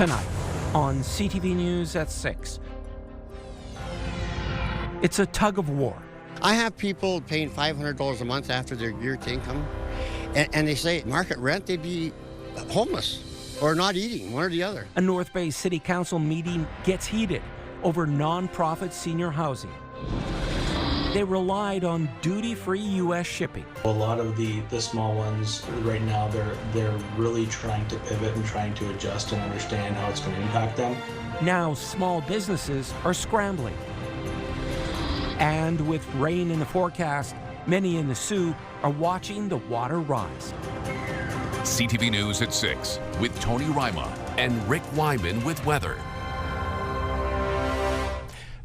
Tonight on CTV News at 6. It's a tug of war. I have people paying $500 a month after their year's income, and they say market rent, they'd be homeless or not eating, one or the other. A North Bay City Council meeting gets heated over non-profit senior housing. They relied on duty-free U.S. shipping. A lot of the small ones right now, they're really trying to pivot and trying to adjust and understand how it's going to impact them. Now small businesses are scrambling. And with rain in the forecast, many in the Soo are watching the water rise. CTV News at 6 with Tony Ryma and Rick Wyman with weather.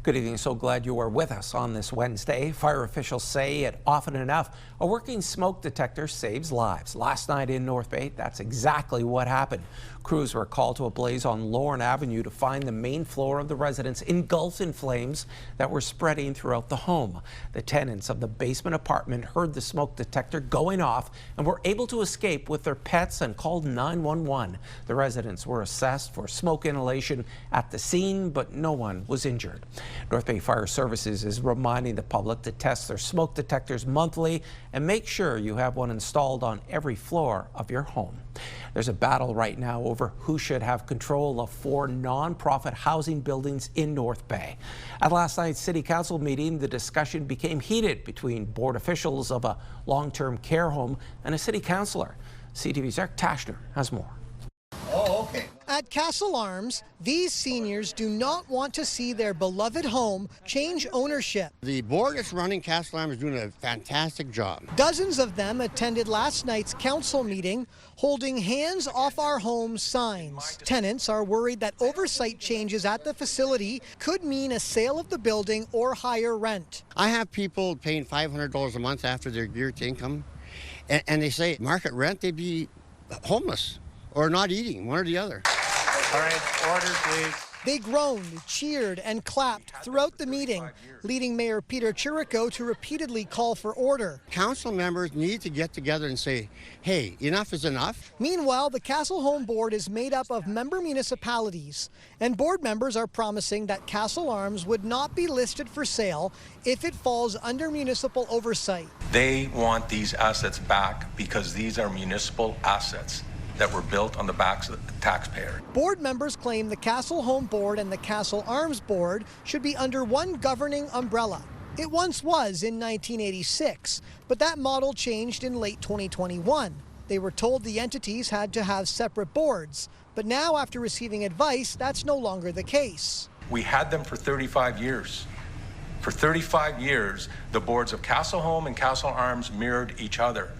Good evening. So glad you are with us on this Wednesday. Fire officials say it often enough, a working smoke detector saves lives. Last night in North Bay, that's exactly what happened. Crews were called to a blaze on Lorne Avenue to find the main floor of the residence engulfed in flames that were spreading throughout the home. The tenants of the basement apartment heard the smoke detector going off and were able to escape with their pets and called 911. The residents were assessed for smoke inhalation at the scene, but no one was injured. North Bay Fire Services is reminding the public to test their smoke detectors monthly and make sure you have one installed on every floor of your home. There's a battle right now over who should have control of 4 non-profit housing buildings in North Bay. At last night's City Council meeting, the discussion became heated between board officials of a long-term care home and a city councillor. CTV's Eric Tashner has more. At Castle Arms, these seniors do not want to see their beloved home change ownership. The board that's running Castle Arms is doing a fantastic job. Dozens of them attended last night's council meeting, holding hands off our home signs. Tenants are worried that oversight changes at the facility could mean a sale of the building or higher rent. I have people paying $500 a month after their year's income, and they say market rent, they'd be homeless or not eating, one or the other. All right, order, please. They groaned, cheered, and clapped throughout the meeting, leading Mayor Peter Chirico to repeatedly call for order. Council members need to get together and say, hey, enough is enough. Meanwhile, the Castle Home Board is made up of member municipalities, and board members are promising that Castle Arms would not be listed for sale if it falls under municipal oversight. They want these assets back because these are municipal assets that were built on the backs of the taxpayer. Board members claim the Castle Home Board and the Castle Arms Board should be under one governing umbrella. It once was in 1986, but that model changed in late 2021. They were told the entities had to have separate boards, but now after receiving advice, that's no longer the case. We had them for 35 years. For 35 years, the boards of Castle Home and Castle Arms mirrored each other,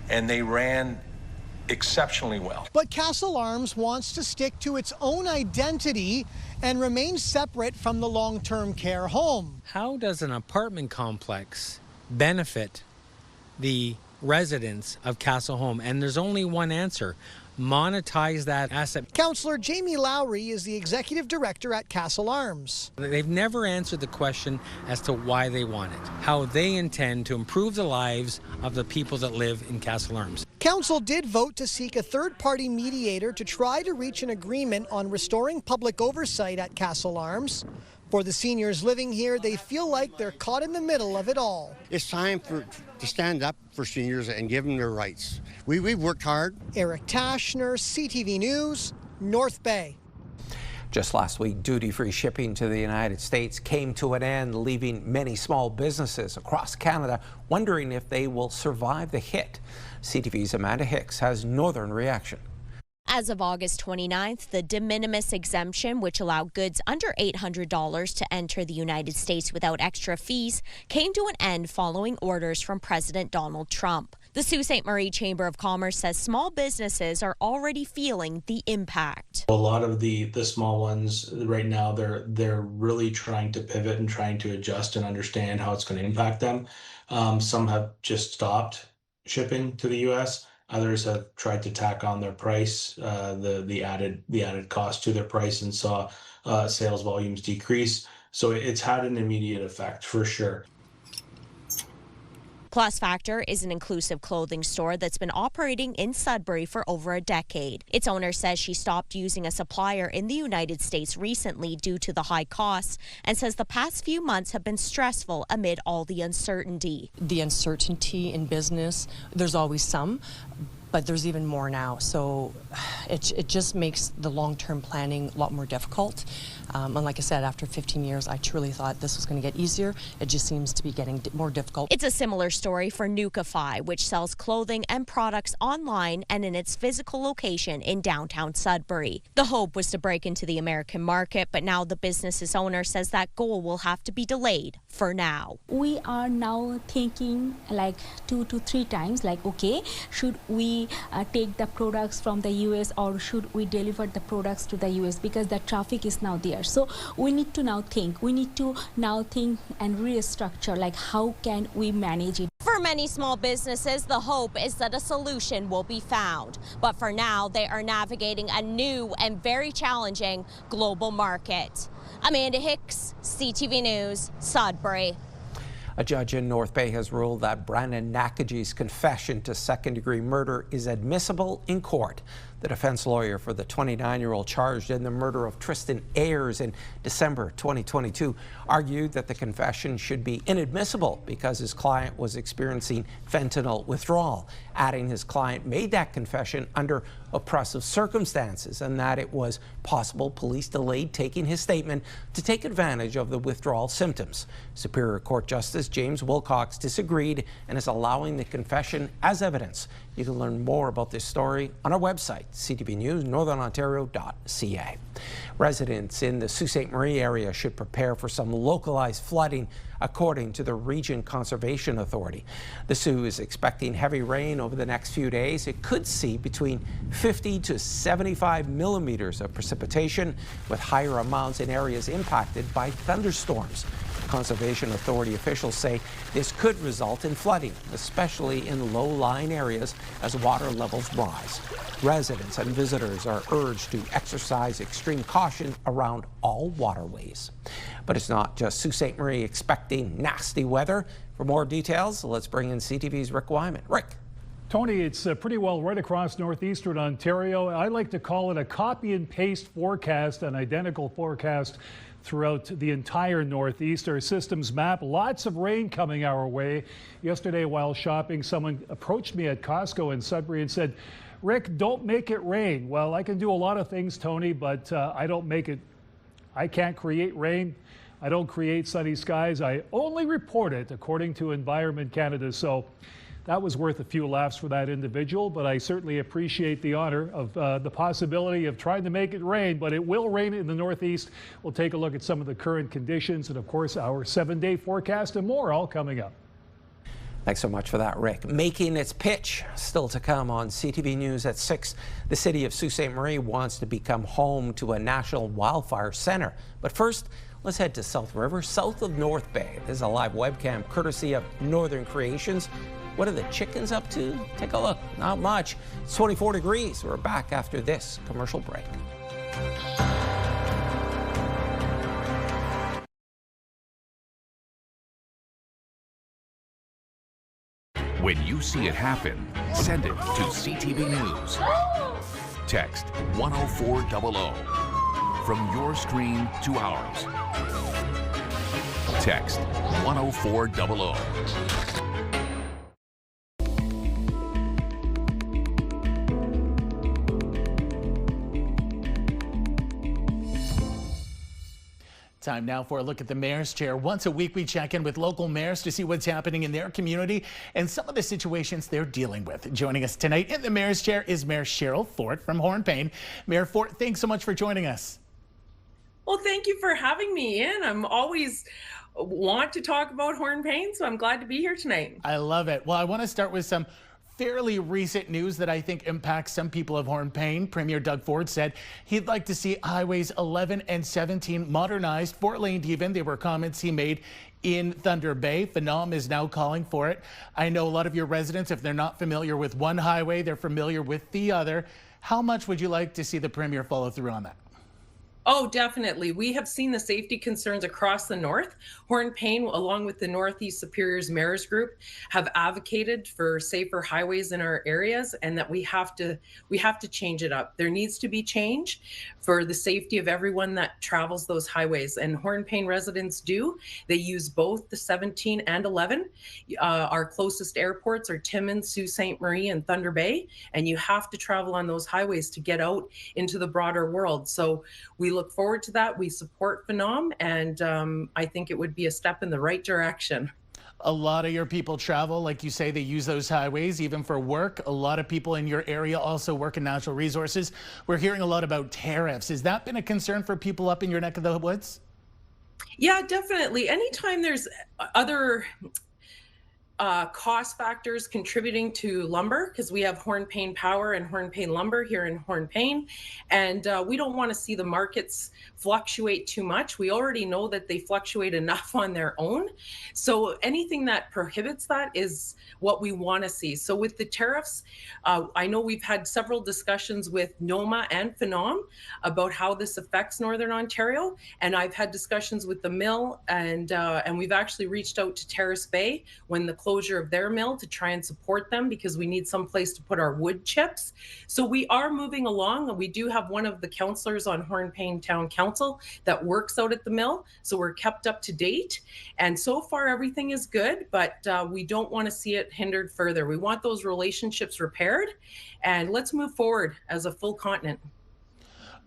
and they ran exceptionally well. But Castle Arms wants to stick to its own identity and remain separate from the long-term care home. How does an apartment complex benefit the residents of Castle Home? And there's only one answer: monetize that asset. Councillor Jamie Lowry is the executive director at Castle Arms. They've never answered the question as to why they want it, how they intend to improve the lives of the people that live in Castle Arms. Council did vote to seek a third-party mediator to try to reach an agreement on restoring public oversight at Castle Arms. For the seniors living here, they feel like they're caught in the middle of it all. It's time to stand up for seniors and give them their rights. We've worked hard. Eric Tashner, CTV News, North Bay. Just last week, duty-free shipping to the United States came to an end, leaving many small businesses across Canada wondering if they will survive the hit. CTV's Amanda Hicks has Northern reaction. As of August 29th, the de minimis exemption, which allowed goods under $800 to enter the United States without extra fees, came to an end following orders from President Donald Trump. The Sault Ste. Marie Chamber of Commerce says small businesses are already feeling the impact. A lot of the small ones right now, they're really trying to pivot and trying to adjust and understand how it's going to impact them. Some have just stopped shipping to the U.S. Others have tried to tack on their price, the added cost to their price, and saw sales volumes decrease. So it's had an immediate effect for sure. Class Factor is an inclusive clothing store that's been operating in Sudbury for over a decade. Its owner says she stopped using a supplier in the United States recently due to the high costs and says the past few months have been stressful amid all the uncertainty. The uncertainty in business, there's always some, but there's even more now. So it just makes the long-term planning a lot more difficult. And like I said, after 15 years, I truly thought this was going to get easier. It just seems to be getting more difficult. It's a similar story for Nukify, which sells clothing and products online and in its physical location in downtown Sudbury. The hope was to break into the American market, but now the business's owner says that goal will have to be delayed for now. We are now thinking like 2 to 3 times, like, okay, should we take the products from the US or should we deliver the products to the US, because the traffic is now there. So we need to now think. We need to now think and restructure, like how can we manage it. For many small businesses, the hope is that a solution will be found. But for now, they are navigating a new and very challenging global market. Amanda Hicks, CTV News, Sudbury. A judge in North Bay has ruled that Brandon Nakaji's confession to second-degree murder is admissible in court. The defense lawyer for the 29-year-old charged in the murder of Tristan Ayers in December 2022 argued that the confession should be inadmissible because his client was experiencing fentanyl withdrawal, adding his client made that confession under oppressive circumstances and that it was possible police delayed taking his statement to take advantage of the withdrawal symptoms. Superior Court Justice James Wilcox disagreed and is allowing the confession as evidence. You can learn more about this story on our website, CTVNewsNorthernOntario.ca. Residents in the Sault Ste. Marie area should prepare for some localized flooding, according to the Region Conservation Authority. The Soo is expecting heavy rain over the next few days. It could see between 50 to 75 millimeters of precipitation, with higher amounts in areas impacted by thunderstorms. Conservation Authority officials say this could result in flooding, especially in low-lying areas as water levels rise. Residents and visitors are urged to exercise extreme caution around all waterways. But it's not just Sault Ste. Marie expecting nasty weather. For more details, let's bring in CTV's Rick Wyman. Rick. Tony, it's pretty well right across northeastern Ontario. I like to call it a copy and paste forecast, an identical forecast throughout the entire Northeast. Our systems map, lots of rain coming our way. Yesterday while shopping, someone approached me at Costco in Sudbury and said, Rick, don't make it rain. Well, I can do a lot of things, Tony, but I don't make it. I can't create rain. I don't create sunny skies. I only report it according to Environment Canada. So that was worth a few laughs for that individual, but I certainly appreciate the honor of the possibility of trying to make it rain, but it will rain in the Northeast. We'll take a look at some of the current conditions and, of course, our 7-day forecast and more all coming up. Thanks so much for that, Rick. Making its pitch still to come on CTV News at 6. The city of Sault Ste. Marie wants to become home to a national wildfire center. But first, let's head to South River, south of North Bay. This is a live webcam courtesy of Northern Creations. What are the chickens up to? Take a look. Not much. It's 24 degrees. We're back after this commercial break. When you see it happen, send it to CTV News. Text 10400 from your screen to ours. Text 10400. Time now for a look at the mayor's chair. Once a week, we check in with local mayors to see what's happening in their community and some of the situations they're dealing with. Joining us tonight in the mayor's chair is Mayor Cheryl Fort from Hornepayne. Mayor Fort, thanks so much for joining us. Well, thank you for having me in. I'm always want to talk about Hornepayne, so I'm glad to be here tonight. I love it. Well, I want to start with some fairly recent news that I think impacts some people of Hornepayne. Premier Doug Ford said he'd like to see highways 11 and 17 modernized, 4-laned even. They were comments he made in Thunder Bay. Phenom is now calling for it. I know a lot of your residents, if they're not familiar with one highway, they're familiar with the other. How much would you like to see the Premier follow through on that? Oh, definitely. We have seen the safety concerns across the north. Hornepayne, along with the Northeast Superior's Mayor's Group, have advocated for safer highways in our areas, and that we have to change it up. There needs to be change for the safety of everyone that travels those highways, and Hornepayne residents do. They use both the 17 and 11. Our closest airports are Timmins, Sault Ste. Marie, and Thunder Bay, and you have to travel on those highways to get out into the broader world. So we look forward to that. We support Phenom, and I think it would be a step in the right direction. A lot of your people travel, like you say, they use those highways even for work. A lot of people in your area also work in natural resources. We're hearing a lot about tariffs. Has that been a concern for people up in your neck of the woods? Yeah, definitely. Anytime there's other cost factors contributing to lumber, because we have Hornepayne Power and Hornepayne Lumber here in Hornepayne, and we don't want to see the markets fluctuate too much. We already know that they fluctuate enough on their own. So anything that prohibits that is what we want to see. So with the tariffs, I know we've had several discussions with NOMA and Phenom about how this affects Northern Ontario, and I've had discussions with the mill, and we've actually reached out to Terrace Bay when the closure of their mill to try and support them, because we need some place to put our wood chips. So we are moving along, and we do have one of the councillors on Hornepayne Town Council that works out at the mill. So we're kept up to date. And so far everything is good, but we don't want to see it hindered further. We want those relationships repaired, and let's move forward as a full continent.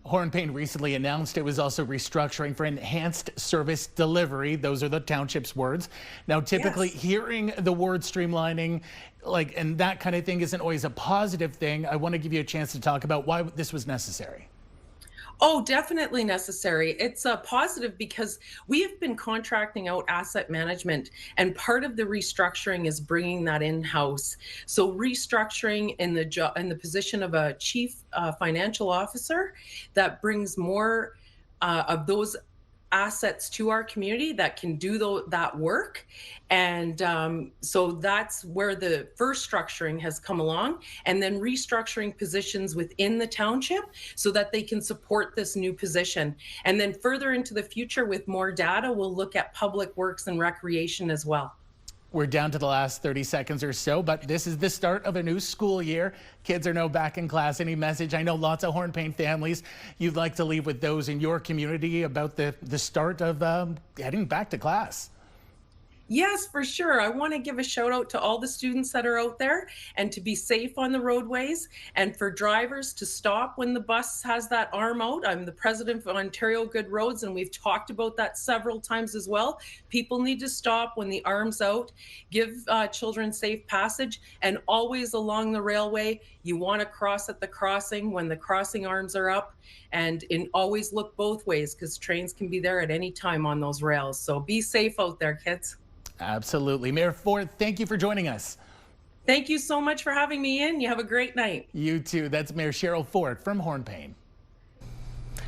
Hornepayne recently announced it was also restructuring for enhanced service delivery. Those are the township's words. Now, typically hearing the word streamlining and that kind of thing isn't always a positive thing. I want to give you a chance to talk about why this was necessary. Oh, definitely necessary. It's a positive because we have been contracting out asset management, and part of the restructuring is bringing that in-house. So restructuring in the position of a chief financial officer that brings more of those assets to our community that can do that work. And so that's where the first structuring has come along, and then restructuring positions within the township so that they can support this new position. And then further into the future with more data, we'll look at public works and recreation as well. We're down to the last 30 seconds or so, but this is the start of a new school year. Kids are now back in class. Any message? I know lots of Hornepayne families you'd like to leave with those in your community about the start of heading back to class. Yes, for sure. I want to give a shout out to all the students that are out there, and to be safe on the roadways, and for drivers to stop when the bus has that arm out. I'm the president of Ontario Good Roads, and we've talked about that several times as well. People need to stop when the arm's out, give children safe passage, and always along the railway, you want to cross at the crossing when the crossing arms are up, and always look both ways, because trains can be there at any time on those rails. So be safe out there, kids. Absolutely. Mayor Ford, thank you for joining us. Thank you so much for having me in. You have a great night. You too. That's Mayor Cheryl Ford from Hornepayne.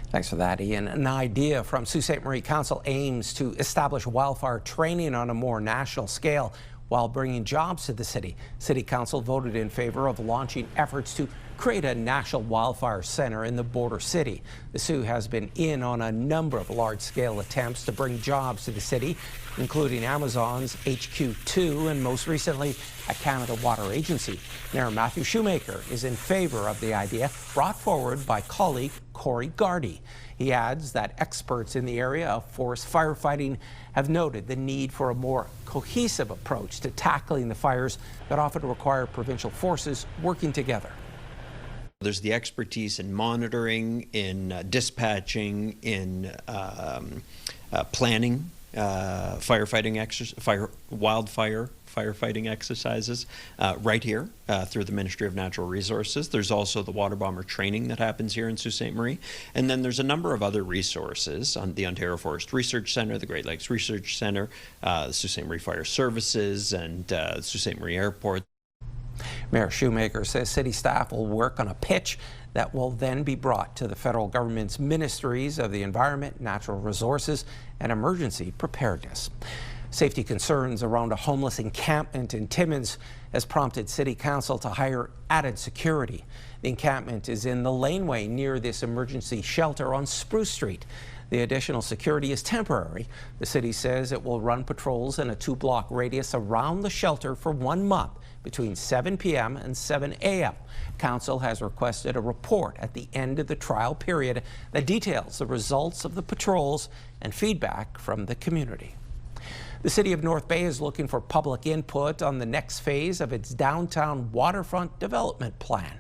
Thanks for that, Ian. An idea from Sault Ste. Marie Council aims to establish wildfire training on a more national scale while bringing jobs to the city. City Council voted in favor of launching efforts to create a national wildfire center in the border city. The Soo has been in on a number of large-scale attempts to bring jobs to the city, including Amazon's HQ2 and most recently a Canada Water Agency. Mayor Matthew Shoemaker is in favor of the idea brought forward by colleague Corey Gardy. He adds that experts in the area of forest firefighting have noted the need for a more cohesive approach to tackling the fires that often require provincial forces working together. There's the expertise in monitoring, in dispatching, in planning, wildfire firefighting exercises right here through the Ministry of Natural Resources. There's also the water bomber training that happens here in Sault Ste. Marie. And then there's a number of other resources on the Ontario Forest Research Centre, the Great Lakes Research Centre, the Sault Ste. Marie Fire Services, and Sault Ste. Marie Airport. Mayor Shoemaker says city staff will work on a pitch that will then be brought to the federal government's ministries of the Environment, Natural Resources, and Emergency Preparedness. Safety concerns around a homeless encampment in Timmins has prompted City Council to hire added security. The encampment is in the laneway near this emergency shelter on Spruce Street. The additional security is temporary. The city says it will run patrols in a 2-block radius around the shelter for 1 month between 7 p.m. and 7 a.m. Council has requested a report at the end of the trial period that details the results of the patrols and feedback from the community. The City of North Bay is looking for public input on the next phase of its downtown waterfront development plan.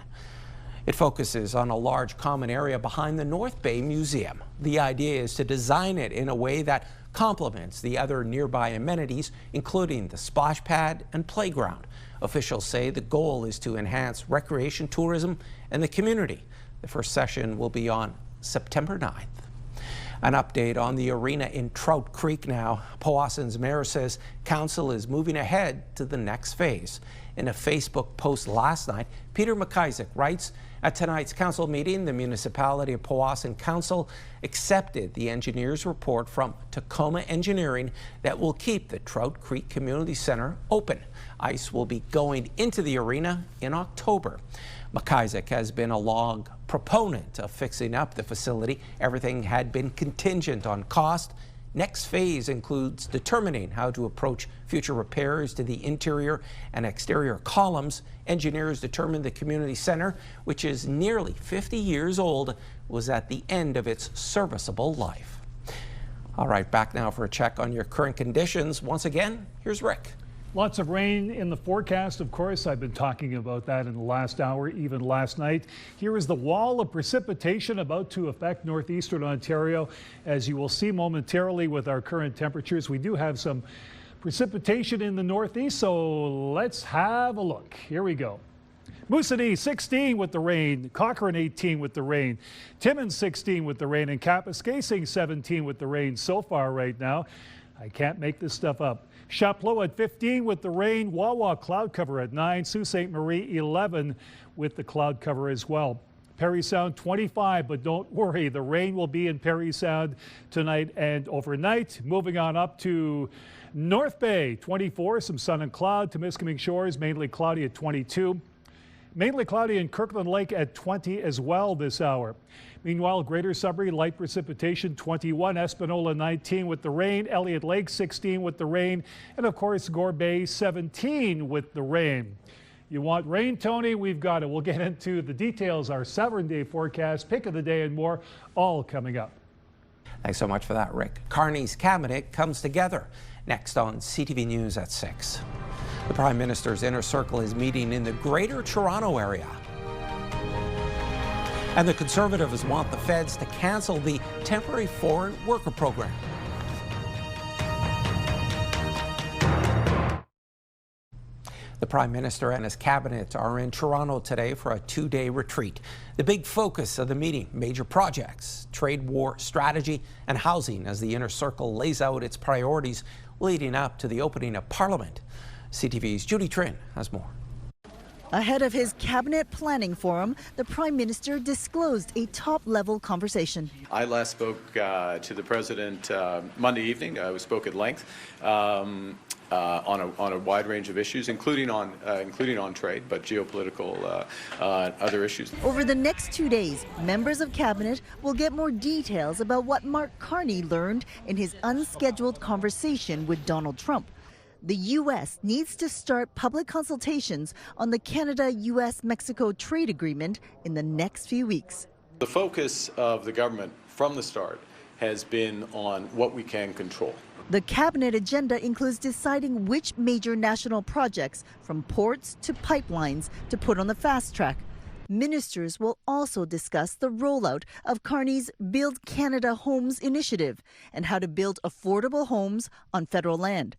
It focuses on a large common area behind the North Bay Museum. The idea is to design it in a way that complements the other nearby amenities, including the splash pad and playground. Officials say the goal is to enhance recreation tourism and the community. The first session will be on September 9th. An update on the arena in Trout Creek now. Powassan's mayor says council is moving ahead to the next phase. In a Facebook post last night, Peter McIsaac writes, at tonight's council meeting, the Municipality of Powassan Council accepted the engineer's report from Tacoma Engineering that will keep the Trout Creek Community Center open. Ice will be going into the arena in October. McIsaac has been a long proponent of fixing up the facility. Everything had been contingent on cost. Next phase includes determining how to approach future repairs to the interior and exterior columns. Engineers determined the community center, which is nearly 50 years old, was at the end of its serviceable life. All right, back now for a check on your current conditions. Once again, here's Rick. Lots of rain in the forecast, of course. I've been talking about that in the last hour, even last night. Here is the wall of precipitation about to affect northeastern Ontario. As you will see momentarily with our current temperatures, we do have some precipitation in the northeast, so let's have a look. Here we go. Moosonee 16 with the rain, Cochrane 18 with the rain, Timmins 16 with the rain, and Kapuskasing 17 with the rain so far right now. I can't make this stuff up. Chapleau at 15 with the rain, Wawa cloud cover at 9, Sault Ste. Marie 11 with the cloud cover as well. Parry Sound 25, but don't worry, the rain will be in Parry Sound tonight and overnight. Moving on up to North Bay 24, some sun and cloud. Temiskaming Shores mainly cloudy at 22. Mainly cloudy in Kirkland Lake at 20 as well this hour. Meanwhile, Greater Sudbury, light precipitation 21, Espanola 19 with the rain, Elliott Lake 16 with the rain, and of course Gore Bay 17 with the rain. You want rain, Tony? We've got it. We'll get into the details, our 7-day forecast, pick of the day and more, all coming up. Thanks so much for that, Rick. Carney's cabinet comes together. Next on CTV News at 6. The Prime Minister's inner circle is meeting in the Greater Toronto area. And the Conservatives want the feds to cancel the temporary foreign worker program. The Prime Minister and his cabinet are in Toronto today for a 2-day retreat. The big focus of the meeting, major projects, trade war strategy, and housing as the inner circle lays out its priorities leading up to the opening of Parliament. CTV's Judy Trin has more. Ahead of his cabinet planning forum, the Prime Minister disclosed a top-level conversation. I last spoke to the President Monday evening. We spoke at length on a wide range of issues, including on trade, but geopolitical other issues. Over the next 2 days, members of cabinet will get more details about what Mark Carney learned in his unscheduled conversation with Donald Trump. The U.S. needs to start public consultations on the Canada-U.S.-Mexico trade agreement in the next few weeks. The focus of the government from the start has been on what we can control. The cabinet agenda includes deciding which major national projects, from ports to pipelines, to put on the fast track. Ministers will also discuss the rollout of Carney's Build Canada Homes initiative and how to build affordable homes on federal land.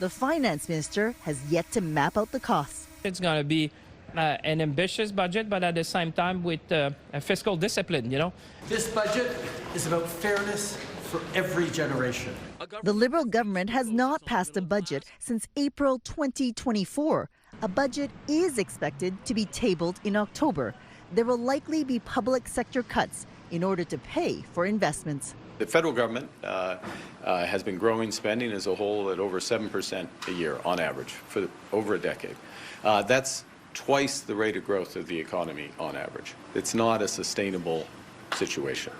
The finance minister has yet to map out the costs. It's going to be an ambitious budget, but at the same time with a fiscal discipline, you know. This budget is about fairness for every generation. The Liberal government has not passed a budget since April 2024. A budget is expected to be tabled in October. There will likely be public sector cuts in order to pay for investments. The federal government has been growing spending as a whole at over 7% a year on average for over a decade. That's twice the rate of growth of the economy on average. It's not a sustainable situation.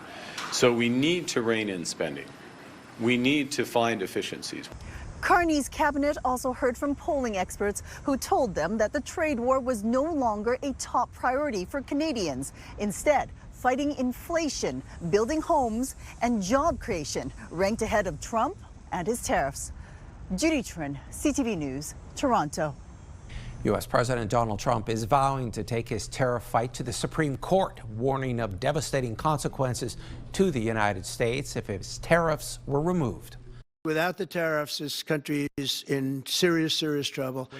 So we need to rein in spending. We need to find efficiencies. Carney's cabinet also heard from polling experts who told them that the trade war was no longer a top priority for Canadians. Instead, fighting inflation, building homes, and job creation ranked ahead of Trump and his tariffs. Judy Trin, CTV News, Toronto. U.S. President Donald Trump is vowing to take his tariff fight to the Supreme Court, warning of devastating consequences to the United States if his tariffs were removed. Without the tariffs, this country is in serious trouble.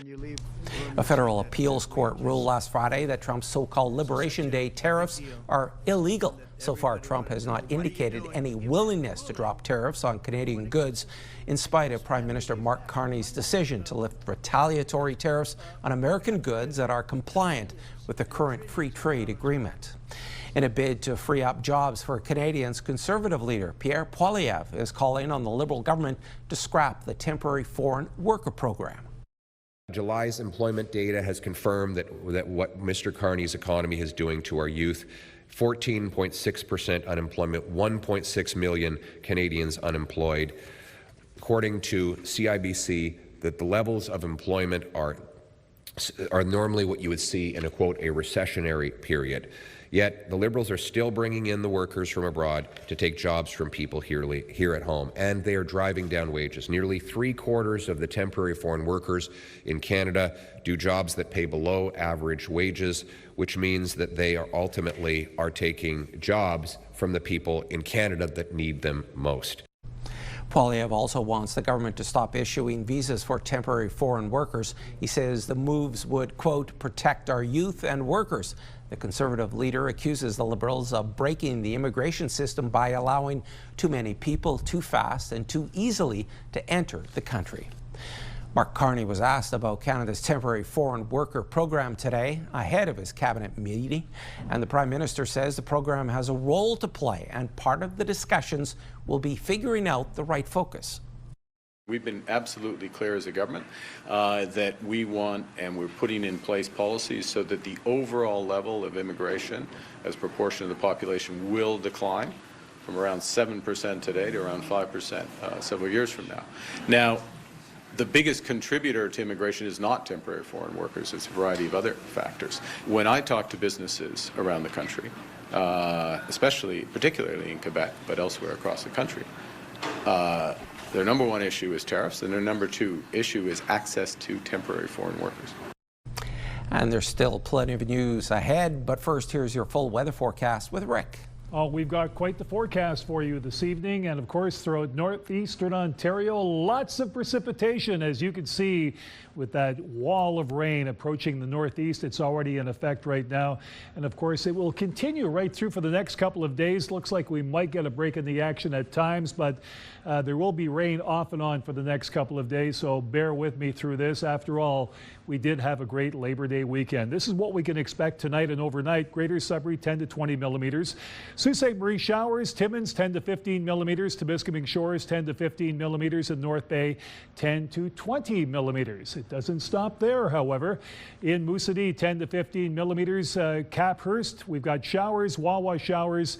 A federal appeals court ruled last Friday that Trump's so-called Liberation Day tariffs are illegal. So far, Trump has not indicated any willingness to drop tariffs on Canadian goods, in spite of Prime Minister Mark Carney's decision to lift retaliatory tariffs on American goods that are compliant with the current free trade agreement. In a bid to free up jobs for Canadians, Conservative leader Pierre Poilievre is calling on the Liberal government to scrap the temporary foreign worker program. July's employment data has confirmed that what Mr. Carney's economy is doing to our youth. 14.6% unemployment, 1.6 million Canadians unemployed. According to CIBC, that the levels of employment are normally what you would see in a, quote, a recessionary period. Yet the Liberals are still bringing in the workers from abroad to take jobs from people here at home, and they are driving down wages. Nearly 3/4 of the temporary foreign workers in Canada do jobs that pay below average wages, which means that they are ultimately taking jobs from the people in Canada that need them most. Poilievre also wants the government to stop issuing visas for temporary foreign workers. He says the moves would, quote, protect our youth and workers. The Conservative leader accuses the Liberals of breaking the immigration system by allowing too many people too fast and too easily to enter the country. Mark Carney was asked about Canada's temporary foreign worker program today ahead of his cabinet meeting, and the Prime Minister says the program has a role to play, and part of the discussions will be figuring out the right focus. We've been absolutely clear as a government that we want, and we're putting in place policies so that the overall level of immigration as a proportion of the population will decline from around 7% today to around 5% several years from now. Now, the biggest contributor to immigration is not temporary foreign workers. It's a variety of other factors. When I talk to businesses around the country, particularly in Quebec, but elsewhere across the country, their number one issue is tariffs, and their number two issue is access to temporary foreign workers. And there's still plenty of news ahead, but first, here's your full weather forecast with Rick. Oh, we've got quite the forecast for you this evening, and of course throughout northeastern Ontario, lots of precipitation. As you can see with that wall of rain approaching the northeast, it's already in effect right now, and of course it will continue right through for the next couple of days. Looks like we might get a break in the action at times, but there will be rain off and on for the next couple of days, so bear with me through this. After all, we did have a great Labor Day weekend. This is what we can expect tonight and overnight. Greater Sudbury 10 to 20 millimeters. Sault Ste. Marie showers. Timmins 10 to 15 millimeters. Temiskaming Shores 10 to 15 millimeters. And North Bay 10 to 20 millimeters. It doesn't stop there, however. In Moosoody 10 to 15 millimeters. Caphurst, we've got showers. Wawa showers.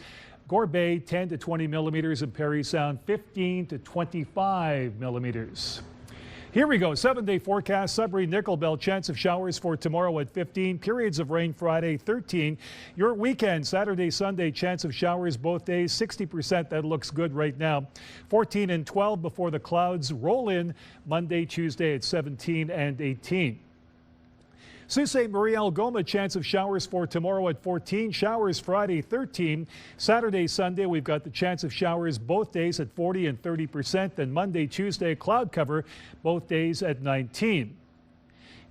Gore Bay 10 to 20 millimeters. And Parry Sound 15 to 25 millimeters. Here we go. 7-day forecast. Sudbury, Nickel Belt. Chance of showers for tomorrow at 15. Periods of rain Friday, 13. Your weekend, Saturday, Sunday. Chance of showers both days, 60%. That looks good right now. 14 and 12 before the clouds roll in. Monday, Tuesday at 17 and 18. Sault Ste. Marie, Algoma, chance of showers for tomorrow at 14. Showers Friday, 13. Saturday, Sunday, we've got the chance of showers both days at 40 and 30%. Then Monday, Tuesday, cloud cover both days at 19.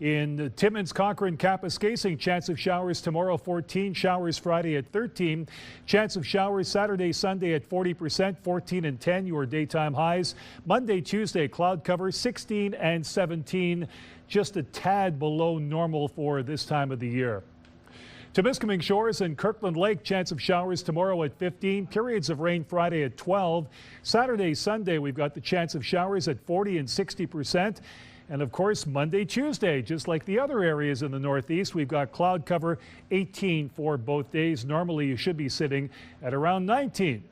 In Timmins, Cochrane, Kapuskasing, chance of showers tomorrow 14, showers Friday at 13. Chance of showers Saturday, Sunday at 40%, 14 and 10, your daytime highs. Monday, Tuesday, cloud cover 16 and 17, just a tad below normal for this time of the year. Temiskaming Shores and Kirkland Lake, chance of showers tomorrow at 15. Periods of rain Friday at 12. Saturday, Sunday, we've got the chance of showers at 40 and 60%. And of course, Monday, Tuesday, just like the other areas in the Northeast, we've got cloud cover 18 for both days. Normally, you should be sitting at around 19.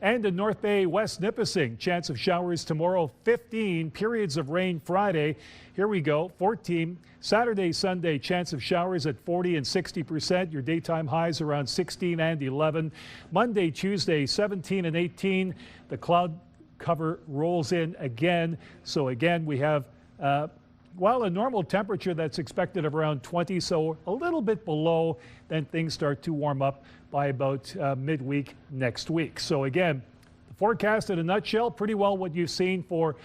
And in North Bay, West Nipissing, chance of showers tomorrow, 15. Periods of rain Friday. Here we go, 14. Saturday, Sunday, chance of showers at 40 and 60%. Your daytime highs around 16 and 11. Monday, Tuesday, 17 and 18. The cloud cover rolls in again. So again, we have, a normal temperature that's expected of around 20, so a little bit below, then things start to warm up by about midweek next week. So again, the forecast in a nutshell, pretty well what you've seen for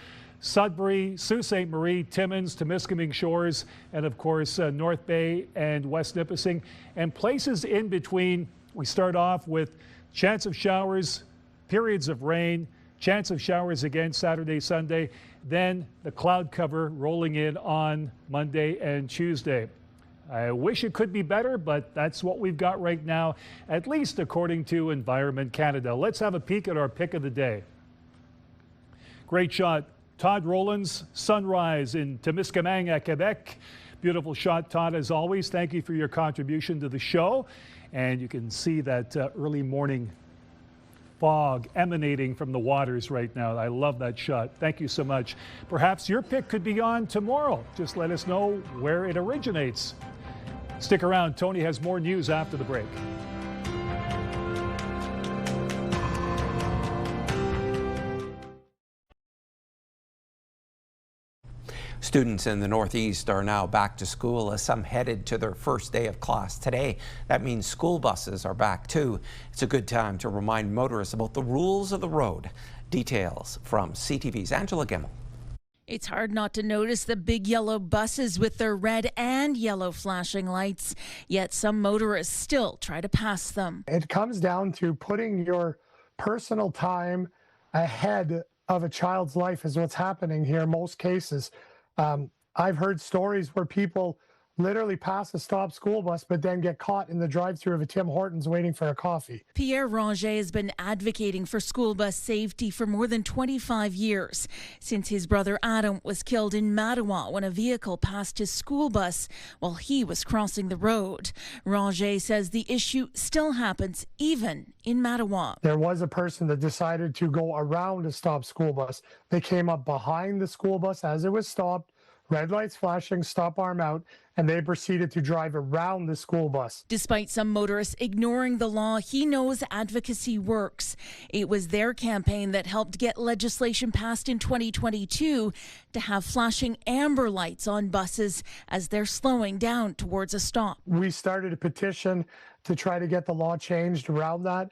Sudbury, Sault Ste. Marie, Timmins, Temiskaming Shores, and of course North Bay and West Nipissing. And places in between, we start off with chance of showers, periods of rain, chance of showers again Saturday, Sunday, then the cloud cover rolling in on Monday and Tuesday. I wish it could be better, but that's what we've got right now, at least according to Environment Canada. Let's have a peek at our pick of the day. Great shot. Todd Rowland's sunrise in Temiskaming at Quebec. Beautiful shot, Todd, as always. Thank you for your contribution to the show. And you can see that early morning fog emanating from the waters right now. I love that shot. Thank you so much. Perhaps your pick could be on tomorrow. Just let us know where it originates. Stick around. Tony has more news after the break. Students in the Northeast are now back to school as some headed to their first day of class today. That means school buses are back too. It's a good time to remind motorists about the rules of the road. Details from CTV's Angela Gemmell. It's hard not to notice the big yellow buses with their red and yellow flashing lights, yet some motorists still try to pass them. It comes down to putting your personal time ahead of a child's life is what's happening here in most cases. I've heard stories where people literally pass a stop school bus but then get caught in the drive-thru of a Tim Hortons waiting for a coffee. Pierre Ranger has been advocating for school bus safety for more than 25 years, since his brother Adam was killed in Mattawa when a vehicle passed his school bus while he was crossing the road. Ranger says the issue still happens even in Mattawa. There was a person that decided to go around a stop school bus. They came up behind the school bus as it was stopped, red lights flashing, stop arm out, and they proceeded to drive around the school bus. Despite some motorists ignoring the law, he knows advocacy works. It was their campaign that helped get legislation passed in 2022 to have flashing amber lights on buses as they're slowing down towards a stop. We started a petition to try to get the law changed around that.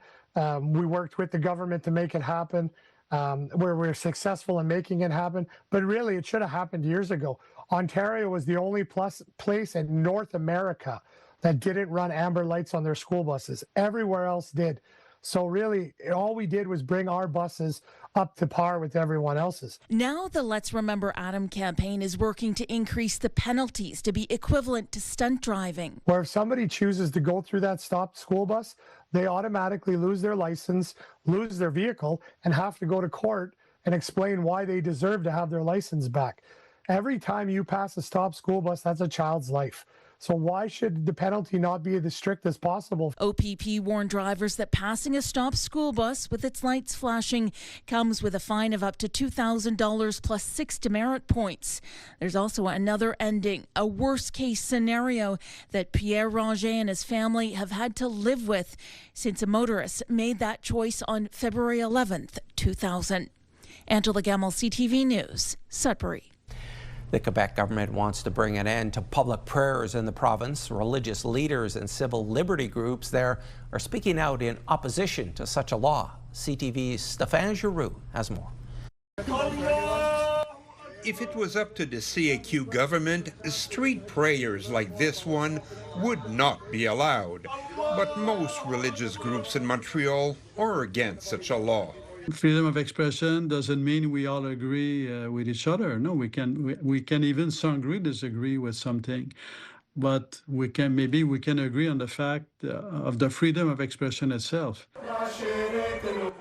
We worked with the government to make it happen. Where we're successful in making it happen, but really it should have happened years ago. Ontario was the only place in North America that didn't run amber lights on their school buses. Everywhere else did. So really, all we did was bring our buses up to par with everyone else's. Now the Let's Remember Adam campaign is working to increase the penalties to be equivalent to stunt driving. Where if somebody chooses to go through that stopped school bus, they automatically lose their license, lose their vehicle, and have to go to court and explain why they deserve to have their license back. Every time you pass a stopped school bus, that's a child's life. So why should the penalty not be as strict as possible? OPP warned drivers that passing a stopped school bus with its lights flashing comes with a fine of up to $2,000 plus 6 demerit points. There's also another ending, a worst-case scenario that Pierre Ranger and his family have had to live with since a motorist made that choice on February 11th, 2000. Angela Gemmell, CTV News, Sudbury. The Quebec government wants to bring an end to public prayers in the province. Religious leaders and civil liberty groups there are speaking out in opposition to such a law. CTV's Stéphane Giroux has more. If it was up to the CAQ government, street prayers like this one would not be allowed. But most religious groups in Montreal are against such a law. Freedom of expression doesn't mean we all agree with each other. No, we can even disagree with something, but maybe we can agree on the fact of the freedom of expression itself.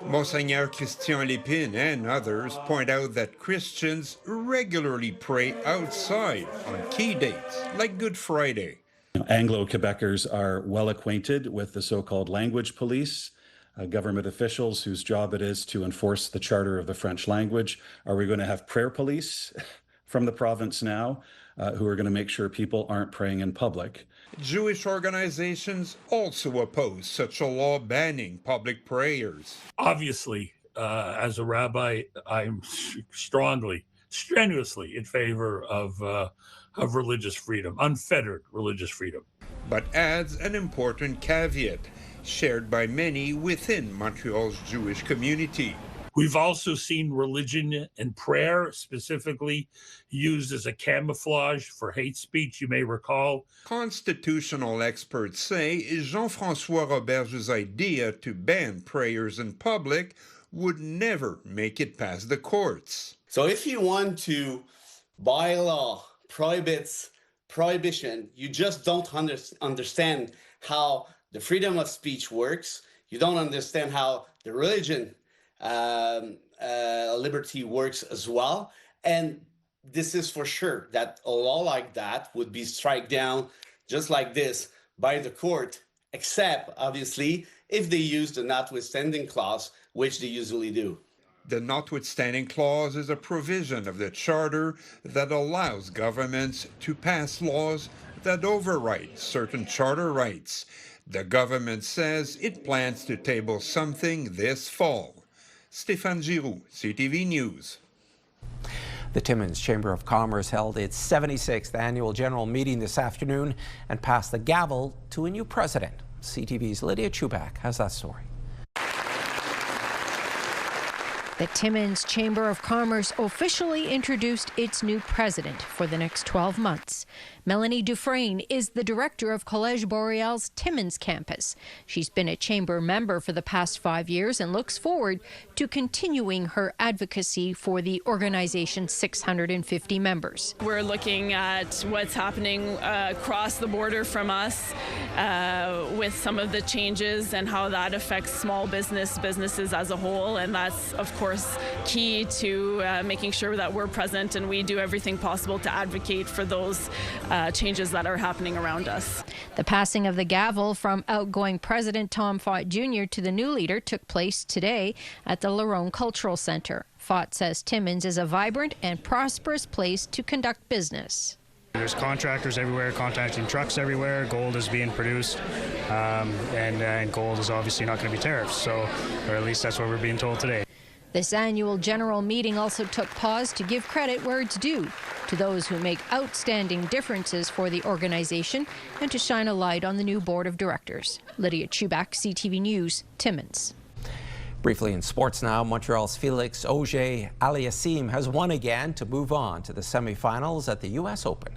Monseigneur Christian Lépine and others point out that Christians regularly pray outside on key dates, like Good Friday. Anglo-Quebecers are well acquainted with the so-called language police, government officials whose job it is to enforce the charter of the French language. Are we going to have prayer police from the province now who are going to make sure people aren't praying in public? Jewish organizations also oppose such a law banning public prayers. Obviously, as a rabbi, I'm strenuously in favor of religious freedom, unfettered religious freedom. But adds an important caveat, shared by many within Montreal's Jewish community. We've also seen religion and prayer specifically used as a camouflage for hate speech, you may recall. Constitutional experts say Jean-François Roberge's idea to ban prayers in public would never make it past the courts. So if you want to, by law, prohibition, you just don't understand how the freedom of speech works. You don't understand how the religion liberty works as well. And this is for sure that a law like that would be struck down just like this by the court, except obviously if they use the notwithstanding clause, which they usually do. The notwithstanding clause is a provision of the Charter that allows governments to pass laws that override certain charter rights. The government says it plans to table something this fall. Stéphane Giroux, CTV News. The Timmins Chamber of Commerce held its 76th annual general meeting this afternoon and passed the gavel to a new president. CTV's Lydia Chubak has that story. The Timmins Chamber of Commerce officially introduced its new president for the next 12 months. Melanie Dufresne is the director of Collège Boreal's Timmins campus. She's been a chamber member for the past 5 years and looks forward to continuing her advocacy for the organization's 650 members. We're looking at what's happening across the border from us with some of the changes and how that affects small businesses as a whole, and that's of course key to making sure that we're present and we do everything possible to advocate for those changes that are happening around us. The passing of the gavel from outgoing President Tom Fott Jr. to the new leader took place today at the Larone Cultural Centre. Fott says Timmins is a vibrant and prosperous place to conduct business. There's contractors everywhere, contracting trucks everywhere, gold is being produced, and gold is obviously not going to be tariffs, so, or at least that's what we're being told today. This annual general meeting also took pause to give credit where it's due to those who make outstanding differences for the organization and to shine a light on the new board of directors. Lydia Chubak, CTV News, Timmins. Briefly in sports now, Montreal's Felix Auger-Aliassime has won again to move on to the semifinals at the U.S. Open.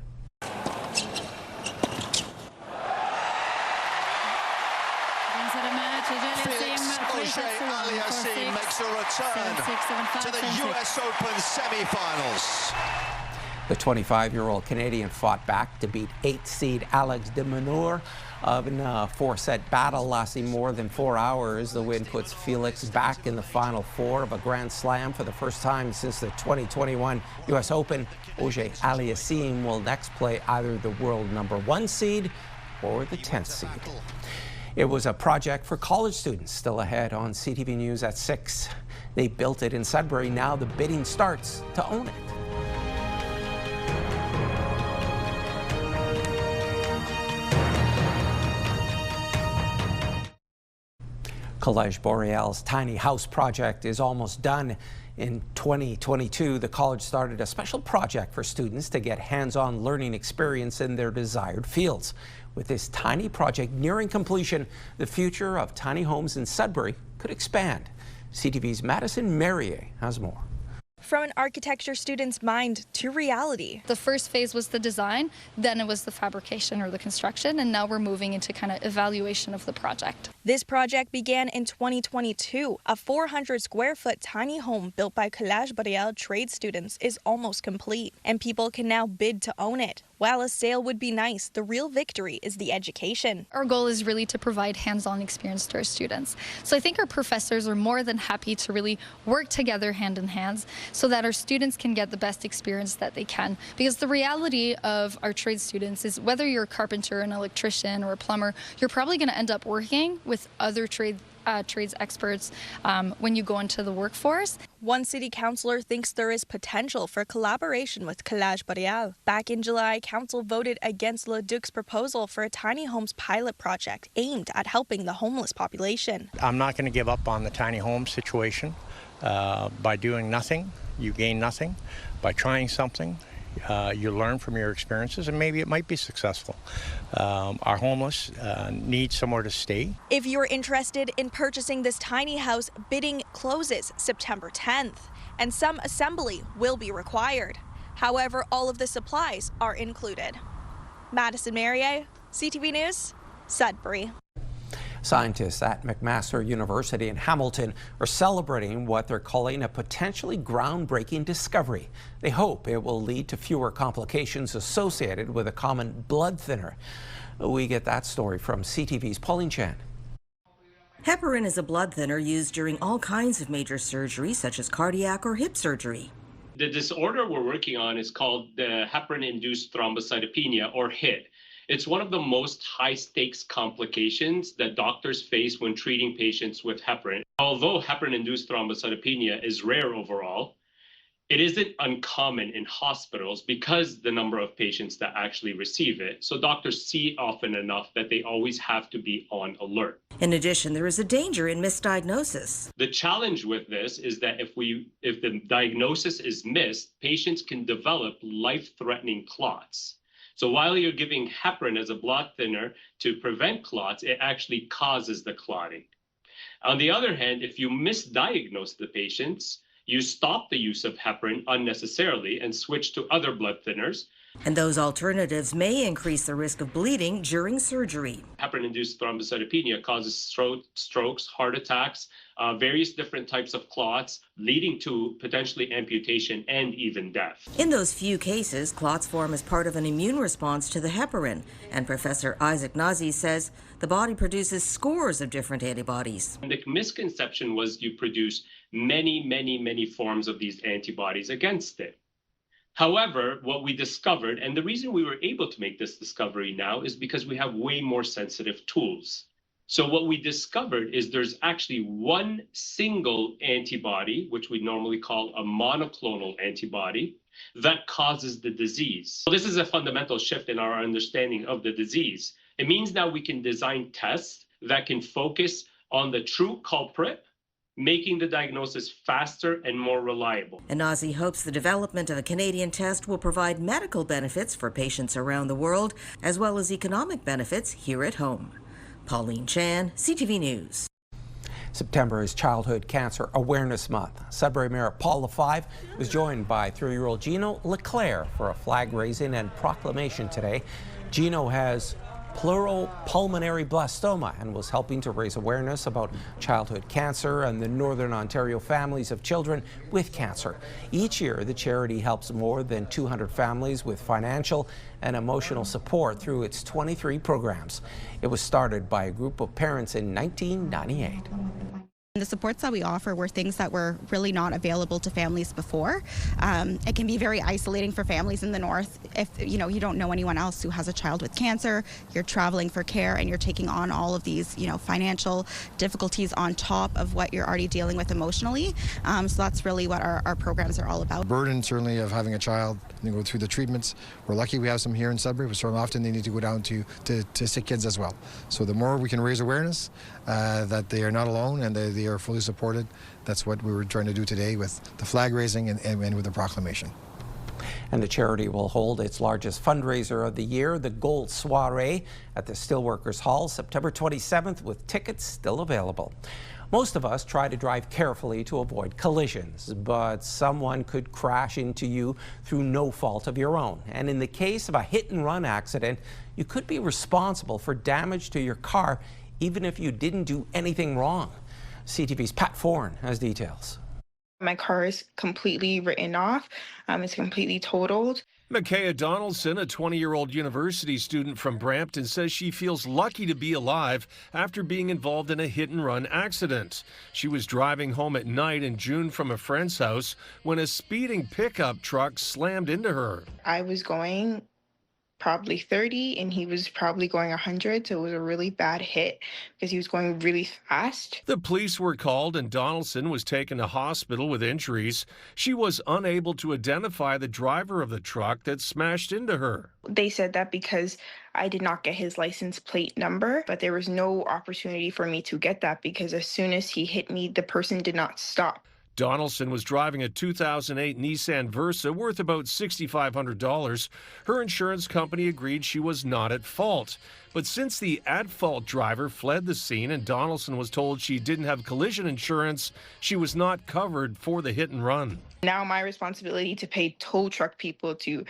Auger-Aliassime makes a return to the U.S. Open semi-finals. The 25-year-old Canadian fought back to beat 8th seed Alex de Minaur in a 4-set battle lasting more than 4 hours. The win puts Felix back in the Final Four of a Grand Slam for the first time since the 2021 U.S. Open. Auger-Aliassime will next play either the world #1 seed or the 10th seed. It was a project for college students, still ahead on CTV News at 6. They built it in Sudbury. Now the bidding starts to own it. Collège Boreal's tiny house project is almost done. In 2022, the college started a special project for students to get hands-on learning experience in their desired fields. With this tiny project nearing completion, the future of tiny homes in Sudbury could expand. CTV's Madison Merrier has more. From an architecture student's mind to reality. The first phase was the design, then it was the fabrication or the construction, and now we're moving into kind of evaluation of the project. This project began in 2022. A 400-square-foot tiny home built by Collège Boreal trade students is almost complete, and people can now bid to own it. While a sale would be nice, the real victory is the education. Our goal is really to provide hands-on experience to our students. So I think our professors are more than happy to really work together hand in hand so that our students can get the best experience that they can. Because the reality of our trade students is whether you're a carpenter, an electrician, or a plumber, you're probably going to end up working with other trades experts when you go into the workforce. One city councillor thinks there is potential for collaboration with Collège Boréal. Back in July, council voted against Leduc's proposal for a tiny homes pilot project aimed at helping the homeless population. I'm not going to give up on the tiny home situation. By doing nothing, you gain nothing. By trying something, you learn from your experiences, and maybe it might be successful. Our homeless need somewhere to stay. If you're interested in purchasing this tiny house, bidding closes September 10th, and some assembly will be required. However, all of the supplies are included. Madison Marier, CTV News, Sudbury. Scientists at McMaster University in Hamilton are celebrating what they're calling a potentially groundbreaking discovery. They hope it will lead to fewer complications associated with a common blood thinner. We get that story from CTV's Pauline Chan. Heparin is a blood thinner used during all kinds of major surgery, such as cardiac or hip surgery. The disorder we're working on is called the heparin-induced thrombocytopenia, or HIT. It's one of the most high-stakes complications that doctors face when treating patients with heparin. Although heparin-induced thrombocytopenia is rare overall, it isn't uncommon in hospitals because the number of patients that actually receive it. So doctors see it often enough that they always have to be on alert. In addition, there is a danger in misdiagnosis. The challenge with this is that if the diagnosis is missed, patients can develop life-threatening clots. So while you're giving heparin as a blood thinner to prevent clots, it actually causes the clotting. On the other hand, if you misdiagnose the patients, you stop the use of heparin unnecessarily and switch to other blood thinners. And those alternatives may increase the risk of bleeding during surgery. Heparin-induced thrombocytopenia causes strokes, heart attacks, various different types of clots, leading to potentially amputation and even death. In those few cases, clots form as part of an immune response to the heparin. And Professor Isaac Nazi says the body produces scores of different antibodies. And the misconception was you produce many forms of these antibodies against it. However, what we discovered, and the reason we were able to make this discovery now, is because we have way more sensitive tools. So what we discovered is there's actually one single antibody, which we normally call a monoclonal antibody, that causes the disease. So this is a fundamental shift in our understanding of the disease. It means now we can design tests that can focus on the true culprit, making the diagnosis faster and more reliable. And Nazi hopes the development of a Canadian test will provide medical benefits for patients around the world, as well as economic benefits here at home. Pauline Chan, CTV News. September is Childhood Cancer Awareness Month. Sudbury Mayor Paul LaFive was joined by 3-year-old Gino Leclerc for a flag raising and proclamation today. Gino has pleuropulmonary blastoma and was helping to raise awareness about childhood cancer and the Northern Ontario families of children with cancer. Each year, the charity helps more than 200 families with financial and emotional support through its 23 programs. It was started by a group of parents in 1998. The supports that we offer were things that were really not available to families before. It can be very isolating for families in the north if you don't know anyone else who has a child with cancer. You're traveling for care and you're taking on all of these financial difficulties on top of what you're already dealing with emotionally. So that's really what our programs are all about. The burden certainly of having a child and go through the treatments. We're lucky we have some here in Sudbury, but so often they need to go down to sick kids as well. So the more we can raise awareness that they are not alone and they are fully supported, that's what we were trying to do today with the flag raising and with the proclamation. And the charity will hold its largest fundraiser of the year, the Gold Soiree, at the Steelworkers Hall, September 27th, with tickets still available. Most of us try to drive carefully to avoid collisions, but someone could crash into you through no fault of your own. And in the case of a hit-and-run accident, you could be responsible for damage to your car even if you didn't do anything wrong. CTV's Pat Foran has details. My car is completely written off. It's completely totaled. Micaiah Donaldson, a 20-year-old university student from Brampton, says she feels lucky to be alive after being involved in a hit-and-run accident. She was driving home at night in June from a friend's house when a speeding pickup truck slammed into her. I was going probably 30 and he was probably going 100, so it was a really bad hit because he was going really fast. The police were called and Donaldson was taken to hospital with injuries. She was unable to identify the driver of the truck that smashed into her. They said that because I did not get his license plate number, but there was no opportunity for me to get that because as soon as he hit me, the person did not stop. Donaldson was driving a 2008 Nissan Versa worth about $6,500. Her insurance company agreed she was not at fault. But since the at-fault driver fled the scene and Donaldson was told she didn't have collision insurance, she was not covered for the hit and run. Now my responsibility to pay tow truck people to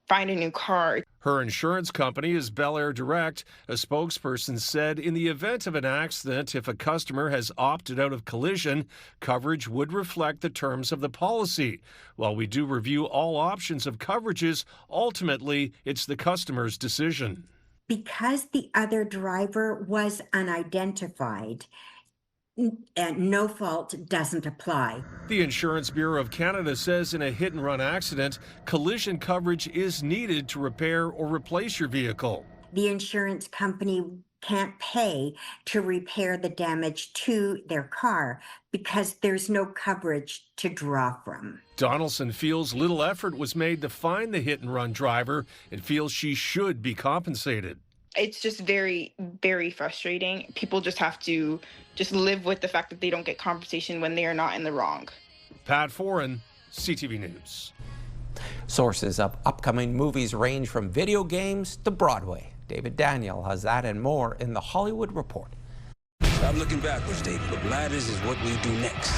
find a new car. Her insurance company is Bel Air Direct. A spokesperson said in the event of an accident, if a customer has opted out of collision, coverage would reflect the terms of the policy. While we do review all options of coverages, ultimately, it's the customer's decision. Because the other driver was unidentified, no fault doesn't apply. The Insurance Bureau of Canada says in a hit-and-run accident, collision coverage is needed to repair or replace your vehicle. The insurance company can't pay to repair the damage to their car because there's no coverage to draw from. Donaldson feels little effort was made to find the hit-and-run driver and feels she should be compensated. It's just very, very frustrating. People just have to live with the fact that they don't get compensation when they are not in the wrong. Pat Foran, CTV News. Sources of upcoming movies range from video games to Broadway. David Daniel has that and more in the Hollywood Report. Stop looking backwards, David. What matters is what we do next.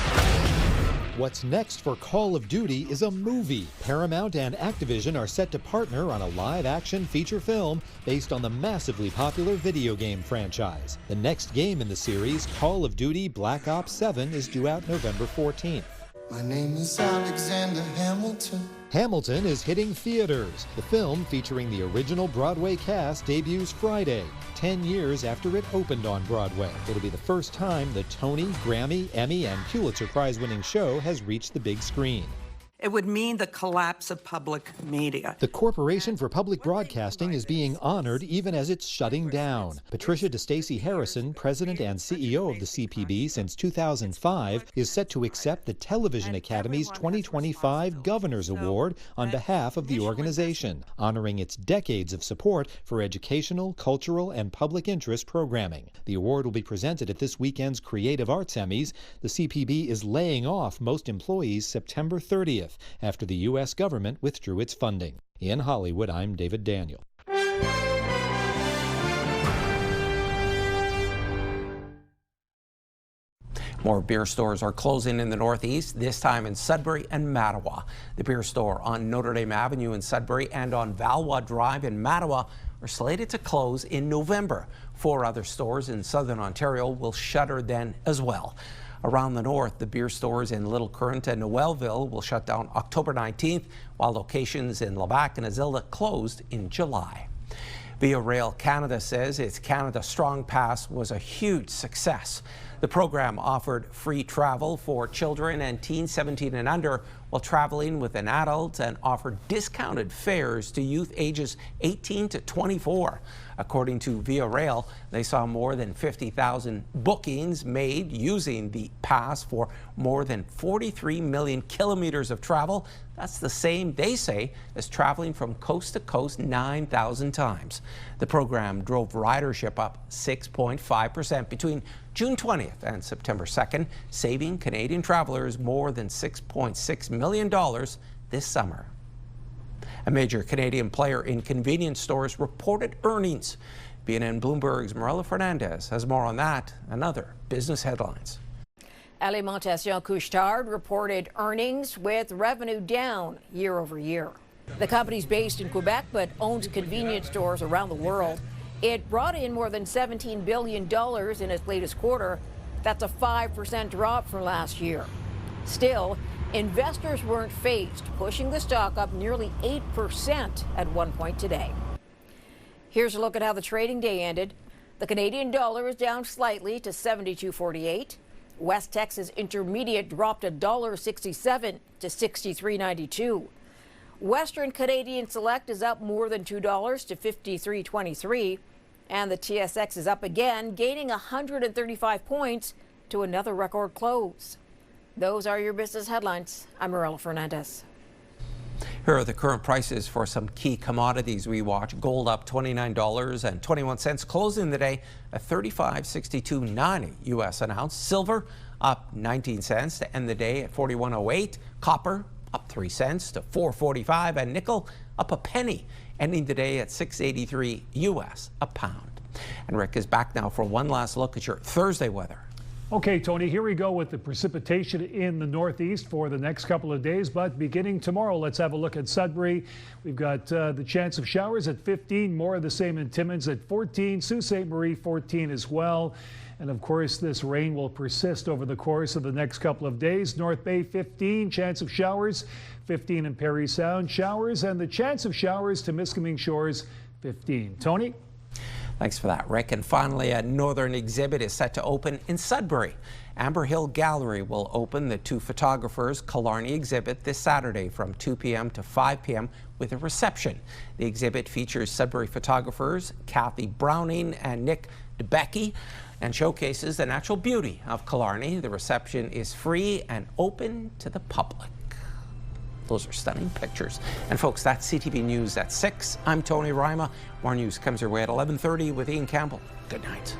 What's next for Call of Duty is a movie. Paramount and Activision are set to partner on a live-action feature film based on the massively popular video game franchise. The next game in the series, Call of Duty Black Ops 7, is due out November 14th. My name is Alexander Hamilton. Hamilton is hitting theaters. The film, featuring the original Broadway cast, debuts Friday, 10 years after it opened on Broadway. It'll be the first time the Tony, Grammy, Emmy, and Pulitzer Prize-winning show has reached the big screen. It would mean the collapse of public media. The Corporation for Public Broadcasting is being honored even as it's shutting down. Patricia DeStacey Harrison, president and CEO of the CPB since 2005, is set to accept the Television Academy's 2025 Governor's Award on behalf of the organization, honoring its decades of support for educational, cultural, and public interest programming. The award will be presented at this weekend's Creative Arts Emmys. The CPB is laying off most employees September 30th. After the U.S. government withdrew its funding. In Hollywood, I'm David Daniel. More beer stores are closing in the Northeast, this time in Sudbury and Mattawa. The beer store on Notre Dame Avenue in Sudbury and on Valois Drive in Mattawa are slated to close in November. 4 other stores in southern Ontario will shutter then as well. Around the north, the beer stores in Little Current and Noelville will shut down October 19th, while locations in Labatt and Azilda closed in July. Via Rail Canada says its Canada Strong Pass was a huge success. The program offered free travel for children and teens 17 and under while traveling with an adult and offered discounted fares to youth ages 18 to 24. According to Via Rail, they saw more than 50,000 bookings made using the pass for more than 43 million kilometers of travel. That's the same, they say, as traveling from coast to coast 9,000 times. The program drove ridership up 6.5% between June 20th and September 2nd, saving Canadian travelers more than $6.6 million this summer. A major Canadian player in convenience stores reported earnings. BNN Bloomberg's Marilla Fernandez has more on that and other business headlines. Alimentation Couche-Tard reported earnings with revenue down year over year. The company's based in Quebec but owns convenience stores around the world. It brought in more than $17 billion in its latest quarter. That's a 5% drop from last year. Still, Investors weren't phased, pushing the stock up nearly 8% at one point today. Here's a look at how the trading day ended. The Canadian dollar is down slightly to 72.48. West Texas Intermediate dropped $1.67 to 63.92. Western Canadian Select is up more than $2 to 53.23. And the TSX is up again, gaining 135 points to another record close. Those are your business headlines. I'm Marilla Fernandez. Here are the current prices for some key commodities we watch. Gold up $29.21, closing the day at $35.62.90 US an ounce. Silver up 19 cents to end the day at $41.08. Copper up 3 cents to $4.45, and nickel up a penny, ending the day at $6.83 US a pound. And Rick is back now for one last look at your Thursday weather. Okay, Tony, here we go with the precipitation in the northeast for the next couple of days. But beginning tomorrow, let's have a look at Sudbury. We've got the chance of showers at 15, more of the same in Timmins at 14, Sault Ste. Marie 14 as well. And of course, this rain will persist over the course of the next couple of days. North Bay 15, chance of showers, 15 in Parry Sound, showers, and the chance of showers to Miskaming Shores 15. Tony? Thanks for that, Rick. And finally, a northern exhibit is set to open in Sudbury. Amber Hill Gallery will open the two photographers' Killarney exhibit this Saturday from 2 p.m. to 5 p.m. with a reception. The exhibit features Sudbury photographers Kathy Browning and Nick DeBecke and showcases the natural beauty of Killarney. The reception is free and open to the public. Those are stunning pictures. And folks, that's CTV News at 6. I'm Tony Ryma. More news comes your way at 11:30 with Ian Campbell. Good night.